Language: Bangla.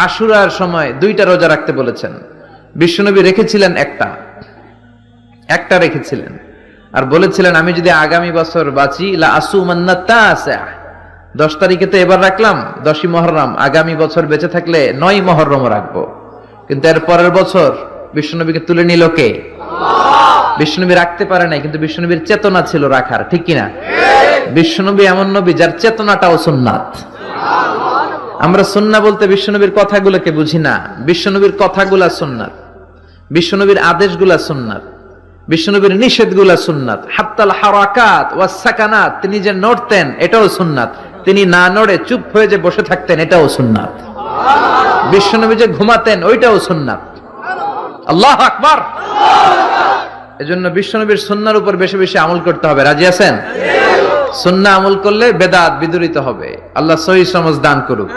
আশুরার সময় 2টা রোজা রাখতে বলেছেন। বিশ্বনবী রেখেছিলেন একটা রেখেছিলেন, আর বলেছিলেন আমি যদি আগামী বছর বাঁচি লা আসুমান্না তাসা, 10 তারিখে তো এবার রাখলাম 10ই মুহররম, আগামী বছর বেঁচে থাকলে 9ই মুহররম রাখবো। কিন্তু এর পরের বছর বিশ্বনবীকে তুলে নিল কে? বিশ্বনবী রাখতে পারে নাই, কিন্তু বিশ্বনবীর চেতনা ছিল রাখার, ঠিক কিনা? বিশ্বনবী এমন নবী যার চেতনাটাও সুন্নাত। আমরা সুন্নাহ বলতে বিশ্বনবীর কথাগুলোকে বুঝি না, বিশ্বনবীর কথাগুলা সুন্নাত, বিশ্বনবীর আদেশগুলা সুন্নাত, বিশ্বনবীর নিষেধগুলা সুন্নাত। হাত্তাল হারাকাত ওয়াস সাকানাত, তিনি যে নড়তেন এটাও সুন্নাত, তিনি না নড়ে চুপ হয়ে যে বসে থাকতেন এটাও সুন্নাত। বিশ্বনবী যে ঘুমাতেন ওইটাও সুন্নাত। আল্লাহু আকবার। এজন্য বিশ্বনবীর সুন্নাহর উপর বেশি বেশি আমল করতে হবে। রাজি আছেন? সুন্নাহ আমল করলে বেদাত বিদুরিত হবে। আল্লাহ সহিহ সমঝ দান করুক।